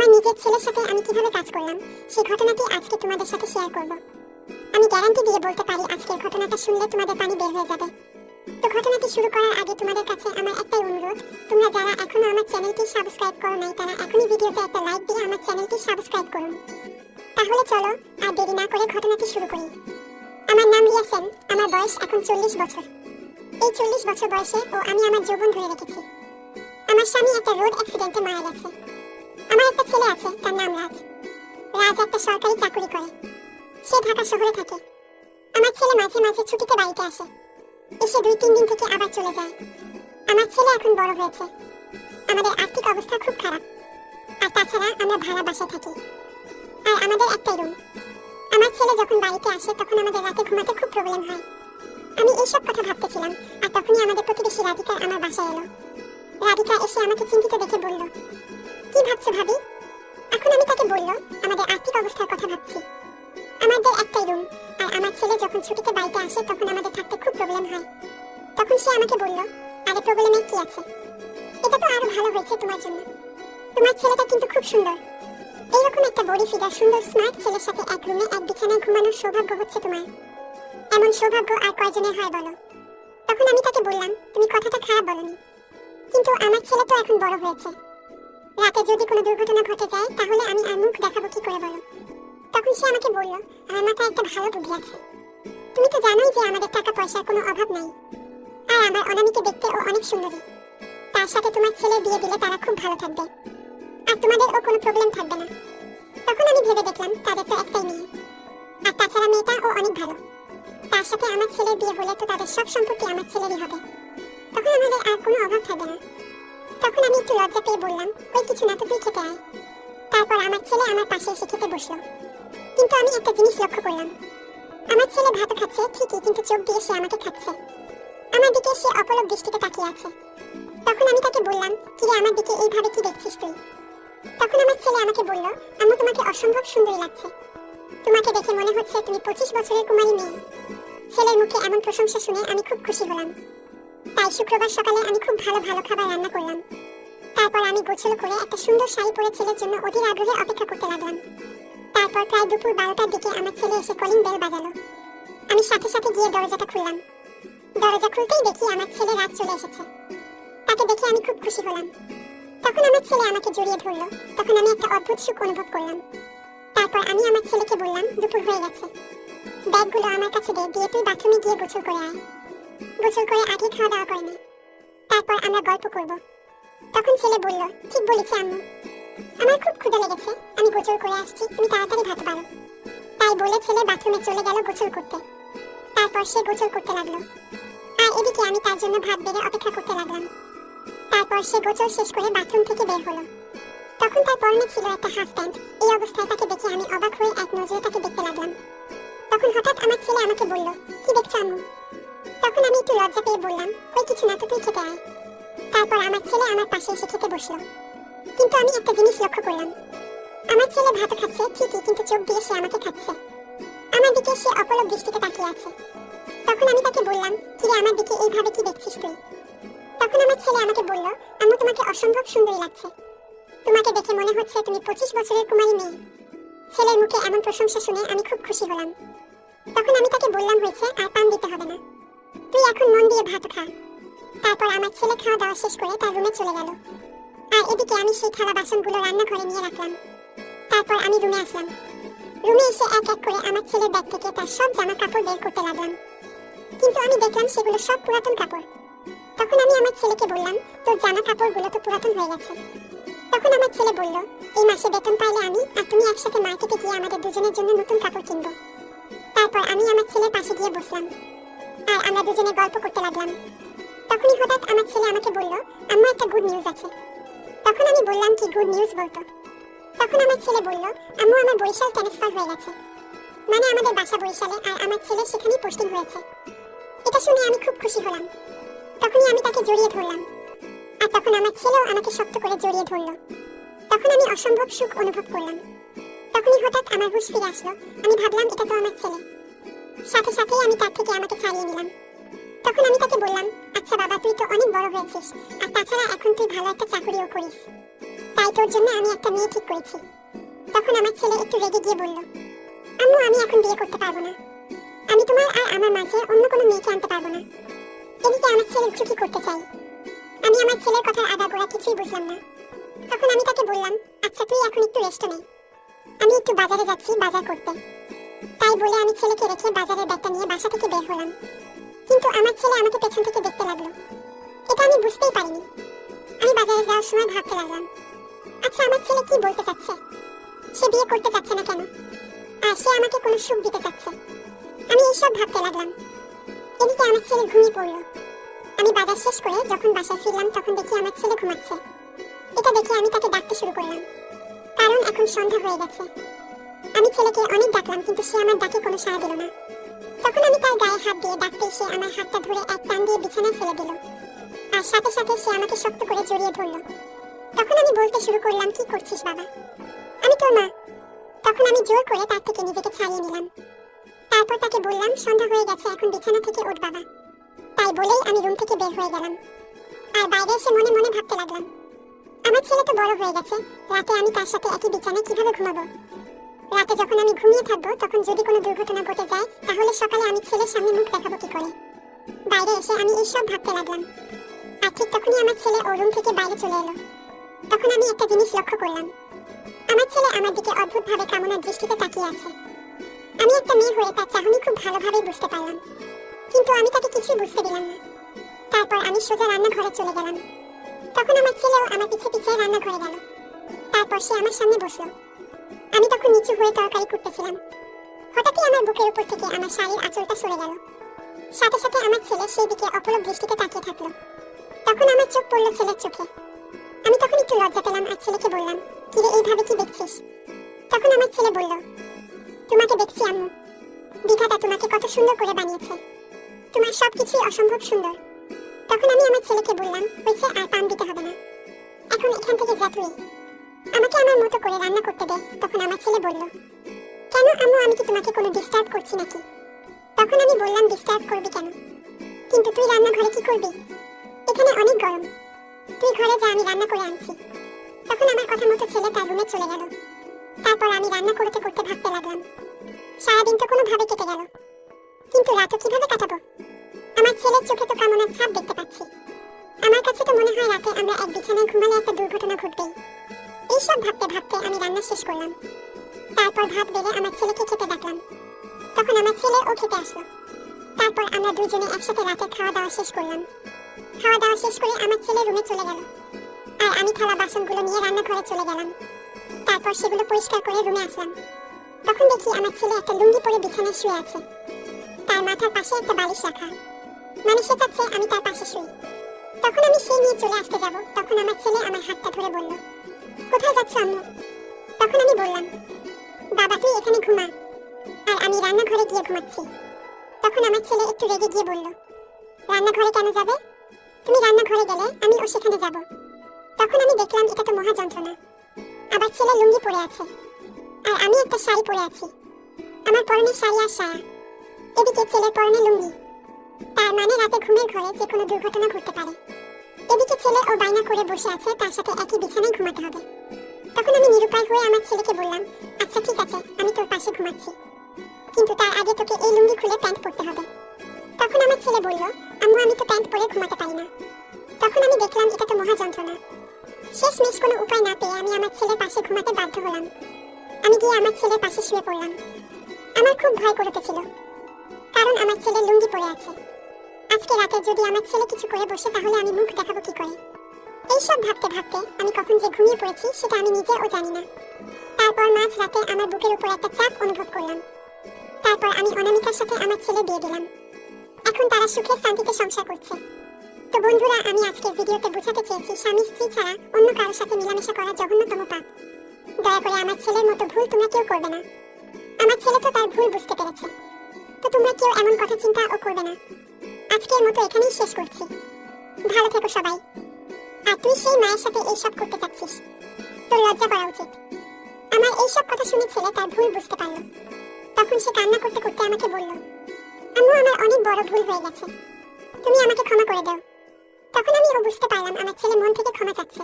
আমার নিজের ছেলের সাথে আমি কিভাবে কাজ করলাম সেই ঘটনাটি আজকে তোমাদের সাথে শেয়ার করব। আমি গ্যারান্টি দিয়ে বলতে পারি আজকের ঘটনাটা শুনলে তোমাদের পানি বের হয়ে যাবে। তো ঘটনাটি শুরু করার আগে তোমাদের কাছে আমার একটাই অনুরোধ, তোমরা যারা এখনো আমার চ্যানেলটি সাবস্ক্রাইব করো নাই তারা এখনই ভিডিওতে একটা লাইক দিয়ে আমার চ্যানেলটি সাবস্ক্রাইব করুন। তাহলে চলো আর দেরি না করে ঘটনাটি শুরু করি। আমার নাম ইয়াসেন, আমার বয়স এখন 40 বছর। এই 40 বছর বয়সে ও আমি আমার যৌবন ধরে রেখেছি। আমার স্বামী একটা রোড অ্যাক্সিডেন্টে মারা গেছে। আমার একটা ছেলে আছে, তার নাম রাজ। রাজ একটা সরকারি চাকরি করে, সে ঢাকা শহরে থাকে। আমার ছেলে মাঝে মাঝে ছুটিতে বাড়িতে আসে, এসে 2-3 দিন থেকে আবার চলে যায়। আমার ছেলে এখন বড় হয়েছে, আমাদের আর্থিক অবস্থা খুব খারাপ, আর তাছাড়া আমরা ভাড়া বাসায় থাকি, আর আমাদের একটাই রুম। আমার ছেলে যখন বাড়িতে আসে তখন আমাদের রাতে ঘুমাতে খুব প্রবলেম হয়। আমি এইসব কথা ভাবতেছিলাম, আর তখনই আমাদের প্রতিবেশী রাধিকা আমার বাসায় এলো। রাধিকা এসে আমাকে চিন্তিত দেখে বলল, কি ভাবছো ভাবি? এখন আমি তাকে বলল, আমাদের আর্থিক অবস্থার কথা ভাবছি, আমাদের একটাই রুম, আর আমার ছেলে যখন ছুটিতে বাড়িতে আসে তখন আমাদের থাকতে খুব প্রবলেম হয়। তখন সে আমাকে বলল, আরে প্রবলেমে কি আছে, এটা তো আরো ভালো হয়েছে তোমার জন্য। তোমার ছেলেটা কিন্তু খুব সুন্দর, এইরকম একটা বডি ফিগার সুন্দর স্মার্ট ছেলের সাথে এক রুমে এক বিছানায় ঘুমানোর সৌভাগ্য হচ্ছে তোমার। এমন সৌভাগ্য আর কয়জনের হয় বলো? তখন আমি তাকে বললাম, তুমি কথাটা খারাপ বলনি, কিন্তু আমার ছেলে তো এখন বড় হয়েছে, রাতে যদি কোনো দুর্ঘটনা ঘটে যায় তাহলে আমি আর মুখ দেখাবো কি করে বলো? তখন সে আমাকে বলল, আমার মাথায় একটা ভালো বুদ্ধি আছে। তুমি তো জানোই যে আমাদের টাকা পয়সার কোনো অভাব নাই, আর আমার অনামিকে দেখতে ও অনেক সুন্দরী। তার সাথে তোমার ছেলে বিয়ে দিলে তারা খুব ভালো থাকবে, আর তোমাদেরও কোনো প্রবলেম থাকবে না। তখন আমি ভেবে দেখলাম তাদের তো একটাই মেয়ে, আর তাছাড়া মেয়েটা ও অনেক ভালো, তার সাথে আমার ছেলের বিয়ে হলে তো তাদের সব সম্পত্তি আমার ছেলেরই হবে, তখন আমাদের আর কোনো অভাব থাকবে না। তখন আমি একটু লজ্জা পেয়ে বললাম, ওই কিছু না, তো তুই খেতে আয়। তারপর আমার ছেলে আমার পাশে এসে খেতে বসলো। কিন্তু আমি একটা জিনিস লক্ষ্য করলাম, আমার ছেলে ভাত খাচ্ছে ঠিকই, কিন্তু চোখ দিয়ে সে আমাকে খাচ্ছে, আমার দিকে সে অপলক দৃষ্টিতে তাকিয়ে আছে। তখন আমি তাকে বললাম, কি রে, আমার দিকে এইভাবে কি দেখছিস তুই? তখন আমার ছেলে আমাকে বলল, আম্মু তোমাকে অসম্ভব সুন্দরী লাগছে, তোমাকে দেখে মনে হচ্ছে তুমি 25 বছরের কুমারী মেয়ে। ছেলের মুখে এমন প্রশংসা শুনে আমি খুব খুশি হলাম। তাই শুক্রবার সকালে আমি খুব ভালো ভালো খাবার রান্না করলাম। তারপর আমি গোছল করে একটা সুন্দর শাড়ি পরে ছেলের জন্য অধীর আগ্রহে অপেক্ষা করতে লাগলাম। তারপর প্রায় দুপুর 12টার দিকে আমার ছেলে এসে কলিং বেল বাজালো। আমি সাথে সাথে গিয়ে দরজাটা খুললাম। দরজা খুলতেই দেখি আমার ছেলে রাত চলে এসেছে। তাকে দেখে আমি খুব খুশি হলাম। তখন আমার ছেলে আমাকে জড়িয়ে ধরলো। তখন আমি একটা অদ্ভুত সুখ অনুভব করলাম। তারপর আমি আমার ছেলেকে বললাম, দুপুর হয়ে গেছে, ব্যাগগুলো আমার কাছে দিয়ে তুই বাথরুমে গিয়ে গোসল করে আয়। গোসল করে আগে খাওয়া দাওয়া করে নে, তারপর আমরা গল্প করব। তখন ছেলে বলল, ঠিক বলেছি আম্মু, আমার খুব ক্ষুধা লেগেছে, আমি গোসল করে আসছি, তুমি তাড়াতাড়ি ভাত বাড়ো। তাই বলে ছেলে বাথরুমে চলে গেল গোসল করতে। তারপর সে গোসল করতে লাগলো, আর এদিকে আমি তার জন্য ভাত বেড়ে অপেক্ষা করতে লাগলাম। তারপর সে গোসল শেষ করে বাথরুম থেকে বের হলো। তখন তার পরনে ছিল একটা হাফ প্যান্ট। এই অবস্থায় তাকে দেখে আমি অবাক হয়ে এক নজরে তাকে দেখতে লাগলাম। তখন হঠাৎ আমার ছেলে আমাকে বলল, কি দেখছো আম্মু? তখন আমি একটু লজ্জা পেয়ে বললাম, ওই কিছু না, তো তুই খেতে আয়। তারপর আমার ছেলে আমার পাশে এসে খেতে বসলো। কিন্তু আমি একটা জিনিস লক্ষ্য করলাম, আমার ছেলে ভাত খাচ্ছে ঠিকই, কিন্তু চোখ দিয়ে সে আমাকে খাচ্ছে, আমার দিকে সে অপলক দৃষ্টিতে তাকিয়ে আছে। তখন আমি তাকে বললাম, কি রে, আমার দিকে এইভাবে কি দেখছিস তুই? তখন আমার ছেলে আমাকে বলল, আম্মু তোমাকে অসম্ভব সুন্দরী লাগছে, তোমাকে দেখে মনে হচ্ছে তুমি 25 বছরের কুমারী মেয়ে। ছেলের মুখে এমন প্রশংসা শুনে আমি খুব খুশি হলাম। তখন আমি তাকে বললাম, হয়েছে, আর পান দিতে হবে না, তুই এখন মন দিয়ে ভাত খা। তারপর আমার ছেলে খাওয়া দাওয়া শেষ করে তার রুমে চলে গেল, আর এদিকে আমি সেই থালা বাসনগুলো রান্নাঘরে নিয়ে রাখলাম। তারপর আমি রুমে আসলাম। রুমে এসে এক এক করে আমার ছেলের ব্যাগ থেকে তার সব জামা কাপড় বের করতে লাগলাম, কিন্তু আমি দেখলাম সেগুলো সব পুরাতন কাপড়। তখন আমি আমার ছেলেকে বললাম, তোর জামা কাপড়গুলো তো পুরাতন হয়ে গেছে। তখন আমার ছেলে বলল, এই মাসে বেতন পাইলে আমি আর তুমি একসাথে মার্কেটে গিয়ে আমাদের দুজনের জন্য নতুন কাপড় কিনবো। তারপর আমি আমার ছেলের পাশে গিয়ে বসলাম, আর আমরা দুজনে গল্প করতে লাগলাম। তখনই হঠাৎ আমার ছেলে আমাকে বলল, আম্মা একটা গুড নিউজ আছে। তখন আমি বললাম, কি গুড নিউজ বলতো? তখন আমার ছেলে বলল, আম্মু আমার বরিশাল ট্রান্সফার হয়ে গেছে, মানে আমাদের বাসা বরিশালে, আর আমার ছেলে সেখানেই পোস্টিং হয়েছে। এটা শুনে আমি খুব খুশি হলাম। তখনই আমি তাকে জড়িয়ে ধরলাম, আর তখন আমার ছেলেও আমাকে শক্ত করে জড়িয়ে ধরলো। তখন আমি অসম্ভব সুখ অনুভব করলাম। তখনই হঠাৎ আমার হুঁশ ফিরে আসলো। আমি ভাবলাম, এটা তো আমার ছেলে। সাথে সাথেই আমি তার থেকে আমাকে ছাড়িয়ে নিলাম। তখন আমি তাকে বললাম, আচ্ছা বাবা, তুই তো অনেক বড় হয়েছিস, আর তাছাড়া এখন তুই ভালো একটা চাকরিও করিস, তাই তোর জন্য আমি একটা মেয়ে ঠিক করেছি। তখন আমার ছেলে একটু রেগে গিয়ে বলল, আম্মু আমি এখন বিয়ে করতে পারবো না, আমি তোমার আর আমার মাঝে অন্য কোনো মেয়েকে আনতে পারবো না। এদিকে আমার ছেলে চুকি করতে চাই। আমি আমার ছেলের কথার আগাগোড়া কিছুই বুঝলাম না। তখন আমি তাকে বললাম, আচ্ছা তুই এখন একটু রেস্ট নে, আমি একটু বাজারে যাচ্ছি বাজার করতে। তাই বলে আমি ছেলেকে রেখে বাজারের ব্যাগটা নিয়ে বাসা থেকে বের হলাম। কিন্তু আমার ছেলে আমাকে পেছন থেকে দেখতে লাগলো। এটা আমি বুঝতেই পারিনি। আমি বাজারে যাওয়ার সময় ভাবতে লাগলাম, আচ্ছা আমার ছেলে কি বলতে চাচ্ছে, সে বিয়ে করতে চাচ্ছে না কেন, আর সে আমাকে কোনো সুখ দিতে চাচ্ছে। আমি এইসব ভাবতে লাগলাম। এদিকে আমার ছেলে ঘুমিয়ে পড়লো। আমি বাজার শেষ করে যখন বাসায় ফিরলাম তখন দেখি আমার ছেলে ঘুমাচ্ছে। এটা দেখে আমি তাকে ডাকতে শুরু করলাম, কারণ এখন সন্ধ্যা হয়ে গেছে। আমি ছেলেকে অনেক ডাকলাম কিন্তু সে আমার ডাকে কোনো সাড়া দিল না। তখন আমি তার গায়ে হাত দিয়ে ডাকতে সে আমার হাতটা ধরে এক টান দিয়ে বিছানায় ফেলে দিল, আর সাথে সাথে সে আমাকে শক্ত করে জড়িয়ে ধরলো। তখন আমি বলতে শুরু করলাম, কি করছিস বাবা, আমি তোর মা। তখন আমি জোর করে তার থেকে নিজেকে ছাড়িয়ে নিলাম। তারপর তাকে বললাম, সন্ধ্যা হয়ে গেছে, এখন বিছানা থেকে উঠ বাবা। তাই বলেই আমি রুম থেকে বের হয়ে গেলাম। আর বাইরে এসে মনে মনে ভাবতে লাগলাম, আমার ছেলে তো বড় হয়ে গেছে, রাতে আমি তার সাথে একই বিছানায় কিভাবে ঘুমাবো। রাতে যখন আমি ঘুমিয়ে থাকবো তখন যদি কোনো দুর্ঘটনা ঘটে যায় তাহলে সকালে আমি ছেলের সামনে মুখ দেখাবো কি করে। বাইরে এসে আমি এইসব ভাবতে লাগলাম। আর ঠিক তখনই আমার ছেলে ওর রুম থেকে বাইরে চলে এলো। তখন আমি একটা জিনিস লক্ষ্য করলাম, আমার ছেলে আমার দিকে অদ্ভুতভাবে কামনার দৃষ্টিতে তাকিয়ে আছে। আমি একটা মেয়ে হয়ে তার চাহনি খুব ভালোভাবেই বুঝতে পারলাম, কিন্তু আমি তাকে কিছুই বুঝতে দিলাম না। তারপর আমি সোজা রান্নাঘরে চলে গেলাম। তখন আমার ছেলেও আমার পিছে পিছে রান্নাঘরে গেল। তারপর সে আমার সামনে বসলো। আমি তখন নিচু হয়ে তরকারি কুটতেছিলাম। হঠাৎই আমার বুকের উপর থেকে আমার শাড়ির আঁচলটা সরে গেল। সাথে সাথে আমার ছেলে সেই দিকে অপলক দৃষ্টিতে তাকিয়ে থাকলো। তখন আমার চোখ পড়লো ছেলের চোখে। আমি তখন একটু লজ্জা পেলাম আর ছেলেকে বললাম, কিরে এইভাবে কি দেখছিস? তখন আমার ছেলে বলল, তোমাকে দেখছি আম্মু, বিধাতা তোমাকে কত সুন্দর করে বানিয়েছে, তোমার সবকিছুই অসম্ভব সুন্দর। তখন আমি আমার ছেলেকে বললাম, হয়েছে আর পান দিতে হবে না, এখন এখান থেকে যা তুই, আমাকে আমার মতো করে রান্না করতে দে। তখন আমার ছেলে বলল, কেন আম্মু, আমি কি তোমাকে কোনো ডিস্টার্ব করছি নাকি? তখন আমি বললাম, ডিস্টার্ব করবি কেন, কিন্তু তুই রান্নাঘরে কি করবি? এখানে অনেক গরম, তুই ঘরে যা, আমি রান্না করে আনছি। তখন আমার কথা মতো ছেলে তার রুমে চলে গেল। তারপর আমি রান্না করতে করতে ভাবতে লাগলাম, সারাদিন তো কোনোভাবে কেটে গেল, কিন্তু রাতও কিভাবে কাটাবো? আমার ছেলের চোখে তো কামনার ছাপ দেখতে পাচ্ছি। আমার কাছে তো মনে হয় রাতে আমরা এক বিছানায় ঘুমালে একটা দুর্ঘটনা ঘটবেই। এইসব ভাবতে ভাবতে আমি রান্না শেষ করলাম। তারপর ভাত বেড়ে আমার ছেলেকে খেতে ডাকলাম। তখন আমার ছেলে ও খেতে আসলো। তারপর আমরা দুজনে একসাথে রাতে খাওয়া দাওয়া শেষ করলাম। খাওয়া দাওয়া শেষ করে আমার ছেলে রুমে চলে গেল, আর আমি থালা বাসনগুলো নিয়ে রান্নাঘরে চলে গেলাম। তারপর সেগুলো পরিষ্কার করে রুমে আসলাম। তখন দেখি আমার ছেলে একটা লুঙ্গি পরে বিছানায় শুয়ে আছে। তার মাথার পাশে একটা বালিশ রাখা, মানে সে চাচ্ছে আমি তার পাশে শুই। তখন আমি সেই নিয়ে চলে আসতে যাব, তখন আমার ছেলে আমার হাতটা ধরে বলল, কোথায় যাচ্ছ আম্মু? তখন আমি বললাম, বাবা তুই এখানে ঘুমা, আর আমি রান্নাঘরে গিয়ে ঘুমাচ্ছি। তখন আমার ছেলে একটু রেগে গিয়ে বলল, রান্নাঘরে কেন যাবে? তুমি রান্নাঘরে গেলে আমিও সেখানে যাব। তখন আমি দেখলাম এটা তো মহা যন্ত্রণা। আবার ছেলে লুঙ্গি পরে আছে, আর আমি একটা শাড়ি পরে আছি, আমার পরনে শাড়ি আর সায়া, এদিকে ছেলের পরনে লুঙ্গি। তার মানে রাতে ঘুমের ঘরে যে কোনো দুর্ঘটনা ঘটতে পারে। এদিকে ছেলে ও বায়না করে বসে আছে তার সাথে একই বিছানায় ঘুমাতে হবে। তখন আমি নিরুপায় হয়ে আমার ছেলেকে বললাম, আচ্ছা ঠিক আছে, আমি তোর পাশে ঘুমাচ্ছি, কিন্তু তার আগে তোকে এই লুঙ্গি খুলে প্যান্ট পরতে হবে। তখন আমার ছেলে বলল, আম্মু আমি তো প্যান্ট পরে ঘুমাতে পারি না। তখন আমি দেখলাম এটা তো মহা যন্ত্রণা। শেষমেশ কোনো উপায় না পেয়ে আমি আমার ছেলের পাশে ঘুমাতে বাধ্য হলাম। আমি গিয়ে আমার ছেলের পাশে শুয়ে পড়লাম। আমার খুব ভয় করতেছিল, কারণ আমার ছেলে লুঙ্গি পরে আছে। আজকে রাতে যদি আমার ছেলে কিছু করে বসে তাহলে আমি মুখ দেখাবো কি করে? এইসব ভাবতে ভাবতে আমি কখন যে ঘুমিয়ে পড়েছি সেটা আমি নিজেও জানি না। তারপর মাঝ রাতে আমার বুকের উপর একটা চাপ অনুভব করলাম। তারপর আমি অনামিকার সাথে আমার ছেলে বিয়ে দিলাম। এখন তারা সুখে শান্তিতে সংসার করছে। তো বন্ধুরা, আমি আজকে ভিডিওতে বোঝাতে চেয়েছি স্বামী স্ত্রী ছাড়া অন্য কারোর সাথে মেলামেশা করা জঘন্যতম পাপ। দয়া করে আমার ছেলের মতো ভুল তোমরা কেউ করবে না। আমার ছেলে তো তার ভুল বুঝতে পেরেছে, তো তোমরা কেউ এমন কথা চিন্তা ও করবে না। আজকের মতো এখানেই শেষ করছি। ভালো থেকো সবাই। আর তুই সেই মায়ের সাথে এইসব করতে চাচ্ছিস, তোর লজ্জা করা উচিত। আমার এইসব কথা শুনে ছেলে তার ভুল বুঝতে পারলো। তখন সে কান্না করতে করতে আমাকে বলল, আম্মু আমার অনেক বড় ভুল হয়ে গেছে, তুমি আমাকে ক্ষমা করে দাও। তখন আমি বুঝতে পারলাম আমার ছেলে মন থেকে ক্ষমা চাচ্ছে।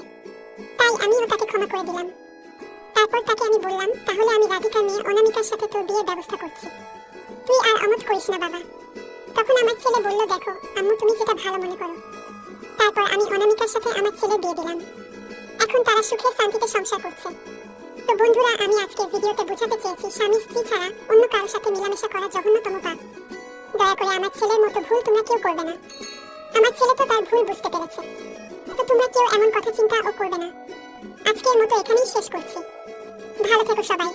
তাই আমিও তাকে ক্ষমা করে দিলাম। তারপর তাকে আমি বললাম, তাহলে আমি রাধিকার মেয়ে অনামিকার সাথে তোর বিয়ের ব্যবস্থা করছি, তুই আর অমত করিস না বাবা। তখন আমার ছেলে বলল, দেখো আম্মু, তুমি যেটা ভালো মনে করো। তারপর আমি অনামিকার সাথে আমার ছেলে বিয়ে দিলাম। এখন তারা সুখে শান্তিতে সংসার করছে। তো বন্ধুরা, আমি আজকে ভিডিওতে বোঝাতে চেয়েছি স্বামী স্ত্রী ছাড়া অন্য কারোর সাথে মেলামেশা করা জঘন্যতম পাপ। দয়া করে আমার ছেলের মতো ভুল তোমরা কেউ করবে না। আমার ছেলে তো তার ভুল বুঝতে পেরেছে, তো তোমরা কেউ এমন কথা চিন্তা ও করবে না। আজকের মতো এখানেই শেষ করছি। ভালো থেকো সবাই।